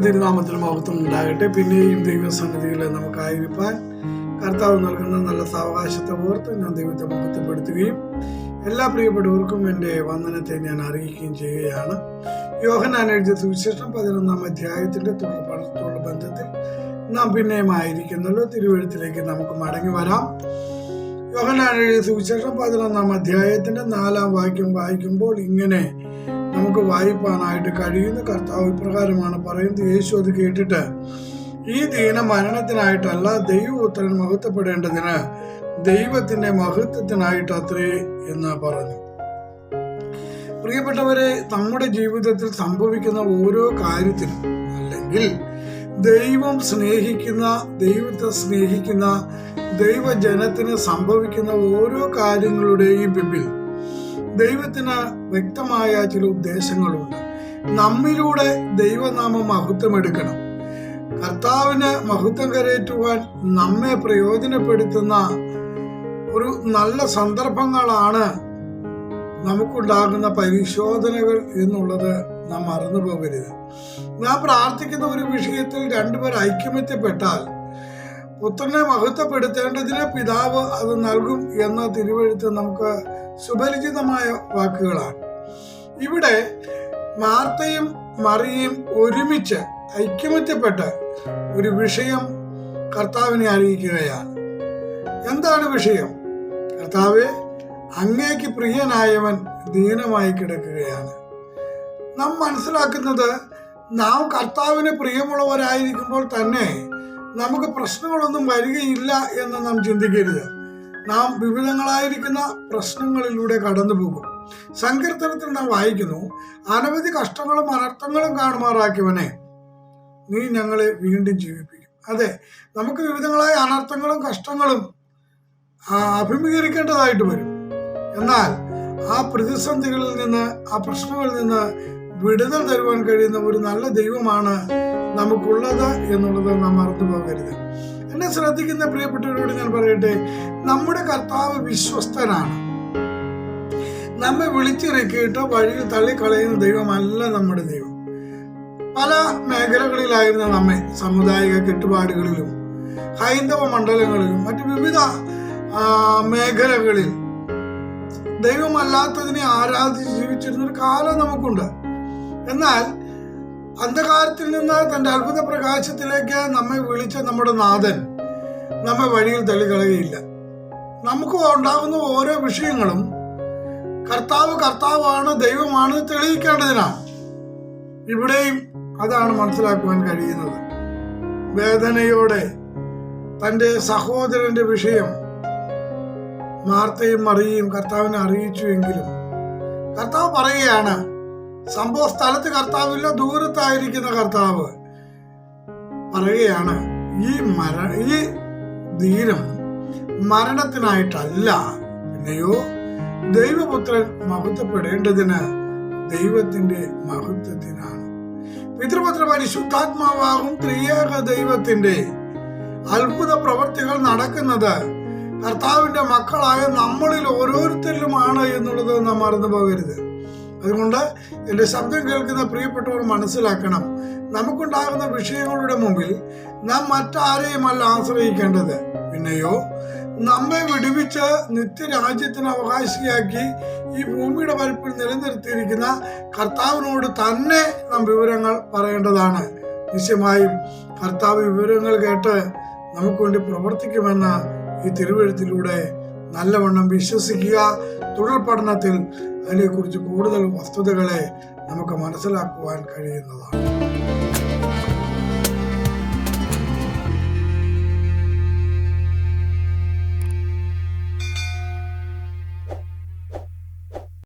തിരുനാമത്തിൽ മഹത്വം ഉണ്ടാകട്ടെ. പിന്നെയും ദൈവസന്നിധിയിൽ നമുക്കായിരിക്കാൻ കർത്താവ് നൽകുന്ന നല്ല സാവകാശത്തെ ഓർത്ത് ഞാൻ ദൈവത്തെ മഹത്വപ്പെടുത്തുകയും എല്ലാ പ്രിയപ്പെട്ടവർക്കും എൻ്റെ വന്ദനത്തെ ഞാൻ അറിയിക്കുകയും ചെയ്യുകയാണ്. യോഹന്നാൻ എഴുതിയ സുവിശേഷം 11-ാം അധ്യായത്തിൻ്റെ തുടർപഠനത്തോടുള്ള ബന്ധത്തിൽ നാം പിന്നെയും ആയിരിക്കുന്നല്ലോ. തിരുവെഴുത്തിലേക്ക് നമുക്ക് മടങ്ങി വരാം. യോഹന്നാൻ എഴുതിയ സുവിശേഷം 11-ാം അധ്യായത്തിൻ്റെ 4-ാം വാക്യം വായിക്കുമ്പോൾ ഇങ്ങനെ നമുക്ക് വായിപ്പാനായിട്ട് കഴിയുന്ന കർത്താവ് ഇപ്രകാരമാണ് പറയുന്നത്. യേശു അത് കേട്ടിട്ട്, ഈ ദീന മരണത്തിനായിട്ടല്ല, ദൈവപുത്രൻ മഹത്വപ്പെടേണ്ടതിന് ദൈവത്തിന്റെ മഹത്വത്തിനായിട്ട് അത്രേ എന്ന് പറഞ്ഞു. പ്രിയപ്പെട്ടവരെ, നമ്മുടെ ജീവിതത്തിൽ സംഭവിക്കുന്ന ഓരോ കാര്യത്തിനും, അല്ലെങ്കിൽ ദൈവത്തെ സ്നേഹിക്കുന്ന ദൈവജനത്തിന് സംഭവിക്കുന്ന ഓരോ കാര്യങ്ങളുടെയും പിന്നിൽ ദൈവത്തിന് വ്യക്തമായ ചില ഉദ്ദേശങ്ങളുണ്ട്. നമ്മിലൂടെ ദൈവനാമം മഹത്വമെടുക്കണം. കർത്താവിന് മഹത്വം കരയേറ്റുവാൻ നമ്മെ പ്രയോജനപ്പെടുത്തുന്ന ഒരു നല്ല സന്ദർഭങ്ങളാണ് നമുക്കുണ്ടാകുന്ന പരിശോധനകൾ എന്നുള്ളത് നാം മറന്നു പോകരുത്. നാം പ്രാർത്ഥിക്കുന്ന ഒരു വിഷയത്തിൽ രണ്ടുപേർ ഐക്യമത്യപ്പെട്ടാൽ പുത്രനെ മഹത്വപ്പെടുത്തേണ്ടതിന് പിതാവ് അത് നൽകും എന്ന തിരുവെഴുത്ത് നമുക്ക് സുപരിചിതമായ വാക്കുകളാണ്. ഇവിടെ മാർത്തയും മറിയയും ഒരുമിച്ച് ഐക്യമത്യപ്പെട്ട് ഒരു വിഷയം കർത്താവിനെ അറിയിക്കുകയാണ്. എന്താണ് വിഷയം? കർത്താവെ, അങ്ങേക്ക് പ്രിയനായവൻ ദീനമായി കിടക്കുകയാണ്. നാം മനസ്സിലാക്കുന്നത്, നാം കർത്താവിന് പ്രിയമുള്ളവരായിരിക്കുമ്പോൾ തന്നെ നമുക്ക് പ്രശ്നങ്ങളൊന്നും വരികയില്ല എന്ന് നാം ചിന്തിക്കരുത്. നാം വിവിധങ്ങളായിരിക്കുന്ന പ്രശ്നങ്ങളിലൂടെ കടന്നു പോകും. സങ്കീർത്തനത്തിൽ നാം വായിക്കുന്നു, അനവധി കഷ്ടങ്ങളും അനർത്ഥങ്ങളും കാണുമാറാക്കിയവനെ നീ ഞങ്ങളെ വീണ്ടും ജീവിപ്പിക്കും. അതെ, നമുക്ക് വിവിധങ്ങളായ അനർത്ഥങ്ങളും കഷ്ടങ്ങളും അഭിമുഖീകരിക്കേണ്ടതായിട്ട് വരും. എന്നാൽ ആ പ്രതിസന്ധികളിൽ നിന്ന്, ആ പ്രശ്നങ്ങളിൽ നിന്ന് വിടുതൽ തരുവാൻ കഴിയുന്ന ഒരു നല്ല ദൈവമാണ് നമുക്കുള്ളത് എന്നുള്ളത് നാം മറന്നു പോകരുത്. എന്നെ ശ്രദ്ധിക്കുന്ന പ്രിയപ്പെട്ടവരോട് ഞാൻ പറയട്ടെ, നമ്മുടെ കർത്താവ് വിശ്വസ്തനാണ്. നമ്മെ വിളിച്ചിറക്കിയിട്ട് വഴിയിൽ തള്ളിക്കളയുന്ന ദൈവമല്ല നമ്മുടെ ദൈവം. പല മേഖലകളിലായിരുന്ന നമ്മെ സാമുദായിക കെട്ടുപാടുകളിലും ഹൈന്ദവ മണ്ഡലങ്ങളിലും മറ്റു വിവിധ മേഖലകളിൽ ദൈവമല്ലാത്തതിനെ ആരാധിച്ച് ജീവിച്ചിരുന്നൊരു കാലം നമുക്കുണ്ട്. എന്നാൽ അന്ധകാരത്തിൽ നിന്ന് തന്റെ അത്ഭുത പ്രകാശത്തിലേക്ക് നമ്മെ വിളിച്ച നമ്മുടെ നാഥൻ നമ്മെ വഴിയിൽ തള്ളിക്കളയുകയില്ല. നമുക്ക് ഉണ്ടാകുന്ന ഓരോ വിഷയങ്ങളും കർത്താവാണ്, ദൈവമാണ് തെളിയിക്കേണ്ടതിനാണ്. ഇവിടെയും അതാണ് മനസ്സിലാക്കുവാൻ കഴിയുന്നത്. വേദനയോടെ തന്റെ സഹോദരന്റെ വിഷയം മാർത്തയും മറിയയും കർത്താവിനെ അറിയിച്ചുവെങ്കിലും കർത്താവ് പറയുകയാണ്, സംഭവ സ്ഥലത്ത് കർത്താവില്ല, ദൂരത്തായിരിക്കുന്ന കർത്താവ് പറയുകയാണ്, ഈ ദീനം മരണത്തിനായിട്ടല്ല, പിന്നെയോ ദൈവപുത്രൻ മഹത്വപ്പെടേണ്ടതിന് ദൈവത്തിന്റെ മഹത്വത്തിനാണ്. പിതൃപുത്ര പരിശുദ്ധാത്മാവാകും ത്രിയേക ദൈവത്തിന്റെ അത്ഭുത പ്രവർത്തികൾ നടക്കുന്നത് കർത്താവിന്റെ മക്കളായ നമ്മളിൽ ഓരോരുത്തരിലുമാണ് എന്നുള്ളത് നാം മറന്നു പോകരുത്. അതുകൊണ്ട് എൻ്റെ ശബ്ദം കേൾക്കുന്ന പ്രിയപ്പെട്ടവർ മനസ്സിലാക്കണം, നമുക്കുണ്ടാകുന്ന വിഷയങ്ങളുടെ മുമ്പിൽ നാം മറ്റാരെയുമല്ല ആശ്രയിക്കേണ്ടത്, പിന്നെയോ നമ്മെ വിടുവിച്ച് നിത്യരാജ്യത്തിന് അവകാശിയാക്കി ഈ ഭൂമിയുടെ പരപ്പിൽ നിലനിർത്തിയിരിക്കുന്ന കർത്താവിനോട് തന്നെ നാം വിവരങ്ങൾ പറയേണ്ടതാണ്. നിശ്ചയമായും കർത്താവ് വിവരങ്ങൾ കേട്ട് നമുക്ക് വേണ്ടി പ്രവർത്തിക്കുമെന്ന് ഈ തിരുവെഴുത്തിലൂടെ നല്ലവണ്ണം വിശ്വസിക്കുക. തുടർ പഠനത്തിൽ അതിനെക്കുറിച്ച് കൂടുതൽ വസ്തുതകളെ നമുക്ക് മനസ്സിലാക്കുവാൻ കഴിയുന്നതാണ്.